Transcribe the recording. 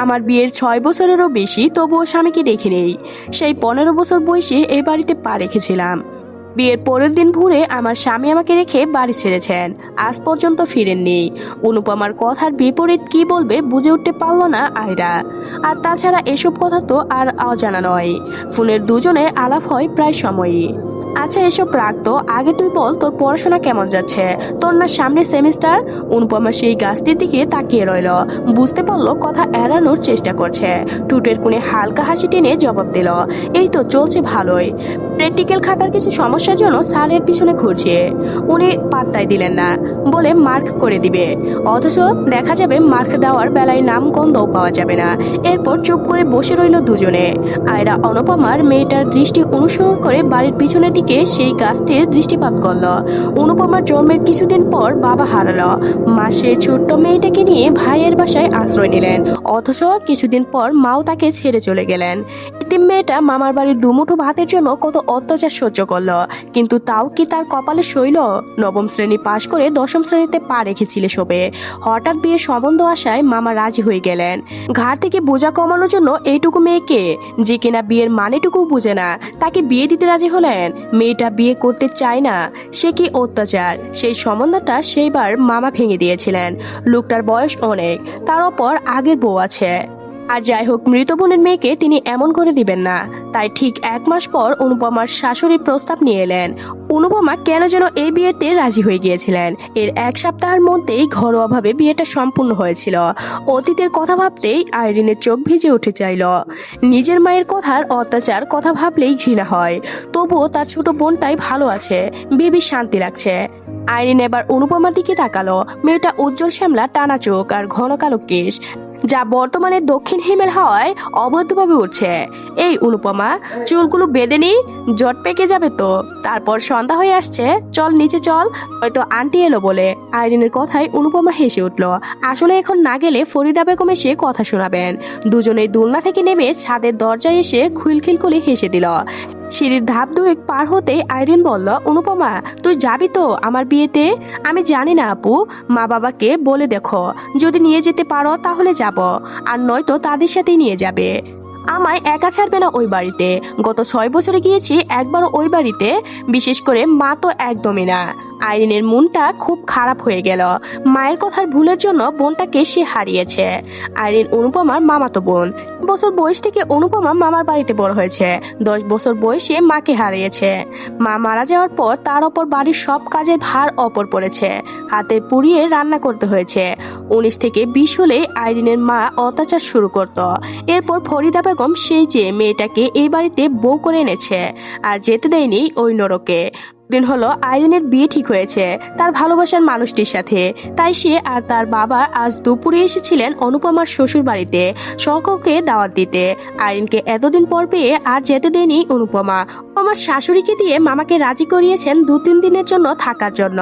আমার বিয়ের 6 বছরেরও বেশি, তবুও স্বামীকে দেখি নেই। সেই 15 বছর বয়সে এই বাড়িতে পা রেখেছিলাম। বিয়ের পরের দিন ভোরে আমার স্বামী আমাকে রেখে বাড়ি ছেড়েছেন, আজ পর্যন্ত ফিরেননি। অনুপমার কথার বিপরীত কি বলবে বুঝে উঠতে পারল না আয়রা। আর তাছাড়া এসব কথা তো আর অজানা নয়। ফোনের দুজনে আলাপ হয় প্রায় সময়ই। আচ্ছা, এসব রাখ তো, আগে তুই বল তোর পড়াশোনা কেমন যাচ্ছে। তোর না সামনে সেমিস্টার? অনুপমা সেই গাছটির দিকে তাকিয়ে রইল। বুঝতে পারলো কথা এড়ানোর চেষ্টা করছে। টুটের কোণে হালকা হাসি টেনে জবাব দিল, এই তো চলছে ভালোই। প্র্যাকটিক্যাল খাতার কিছু সমস্যার জন্য স্যারের পিছনে ঘুরছে। উনি পাত্তাই দিলেন না, বলে মার্ক করে দিবে। অথচ দেখা যাবে মার্ক দেওয়ার বেলায় নাম গন্ধও পাওয়া যাবে না। এরপর চুপ করে বসে রইল দুজনে। আয়রা অনুপমার মেয়েটার দৃষ্টি অনুসরণ করে বাড়ির পিছনের দিকে সেই গাছটির দৃষ্টিপাত করল। অনুপমার জন্মের কিছুদিন পর বাবা হারালো। মা সেই ছোট্ট মেয়েটাকে নিয়ে ভাইয়ের বাসায় আশ্রয় নিলেন। অথচ কিছুদিন পর মাও তাকে ছেড়ে চলে গেলেন। এতিম মেয়েটা মামার বাড়ির দুমুঠো ভাতের জন্য কত অত্যাচার সহ্য করলো, কিন্তু তাও কি তার কপালে সইল? নবম শ্রেণী পাশ করে 10ম শ্রেণীতে পা রেখেছিল শোবে। হঠাৎ বিয়ের সম্বন্ধ আসায় মামা রাজি হয়ে গেলেন। ঘাট থেকে বোঝা কমানোর জন্য এইটুকু মেয়েকে, যে কিনা বিয়ের মানেটুকু বুঝে না, তাকে বিয়ে দিতে রাজি হলেন। মেয়েটা বিয়ে করতে চায় না, সে কি অত্যাচার! সেই সম্বন্ধটা সেইবার মামা ভেঙে দিয়েছিলেন। লোকটার বয়স অনেক, তার ওপর আগের বউ আছে। আর যাই হোক, মৃত বোনের মেয়েকে তিনি এমন করে দিবেন না। তাই ঠিক 1 মাস পর অনুপমার শাশুড়ি প্রস্তাব নিয়ে এলেন। অনুপমা কেন যেন এই বিয়েতে রাজি হয়ে গিয়েছিলেন। এর 1 সপ্তাহের মধ্যেই ঘরোয়াভাবে বিয়েটা সম্পূর্ণ হয়েছিল। অতীতের কথা ভাবতেই আইরিনের চোখ ভিজে উঠে চাইল। নিজের মায়ের কথার অত্যাচার কথা ভাবলেই ঘৃণা হয়। তবুও তার ছোট বোনটাই ভালো আছে, ভেবে শান্তি লাগছে। আইরিন এবার অনুপমার দিকে তাকালো। মেয়েটা উজ্জ্বল শ্যামলা, টানা চোখ আর ঘন কালো কেশ, যা বর্তমানে দক্ষিণ হিমেল হাওয়ায় অবৈধভাবে উঠছে। এই অনুপমা, চুলগুলো বেঁধে নি, জট পেকে যাবে তো। তারপর সন্ধ্যা হয়ে আসছে, চল নিচে চল, হয়তো আন্টি এলো বলে। আইরিনের কথায় অনুপমা হেসে উঠল। আসলে এখন না গেলে ফরিদা বেগম এসে কথা শোনাবেন। দুজনেই দোলনা থেকে নেমে ছাদের দরজায় এসে খিলখিল করে হেসে দিল। সিঁড়ির ধাপ 2 পার হতে আইরিন বলল, অনুপমা তুই যাবি তো আমার বিয়েতে? আমি জানি না আপু, মা বাবাকে বলে দেখো, যদি নিয়ে যেতে পারো তাহলে যাব, আর নয়তো তাদের সাথেই নিয়ে যাবে। আমায় একা ছাড়বে না ওই বাড়িতে। গত 6 বছরে গিয়েছি একবারও ওই বাড়িতে, বিশেষ করে মা তো একদমই না। আইরিনের মনটা খুব খারাপ হয়ে গেল। মায়ের কথার ভুলের জন্য বোনটাকে সে হারিয়েছে। আইরিন অনুপমার মামাতো বোন। বছর বয়স থেকে অনুপমা মামার বাড়িতে বড় হয়েছে। 10 বছর বয়সে মাকে হারিয়েছে। মা মারা যাওয়ার পর তার ওপর বাড়ির সব কাজের ভার অপর পড়েছে। হাতে পুড়িয়ে রান্না করতে হয়েছে। 19 থেকে 20 হলে আইরিনের মা অত্যাচার শুরু করত। এরপর ফরিদা বেগম সেই যে মেয়েটাকে এই বাড়িতে বউ করে এনেছে, আর যেতে দেয়নি ওই নরকে। দিন হলো আইরিনের বিয়ে ঠিক হয়েছে তার ভালোবাসার মানুষটির সাথে। তাই সে আর তার বাবা আজ দুপুরে এসেছিলেন অনুপমার শ্বশুর বাড়িতে সকলকে দাওয়াত দিতে। আইরিনকে এতদিন পর পেয়ে আর যেতে দেয়নি অনুপমা। আমার শাশুড়িকে দিয়ে মামাকে রাজি করিয়েছেন 2-3 দিনের জন্য থাকার জন্য।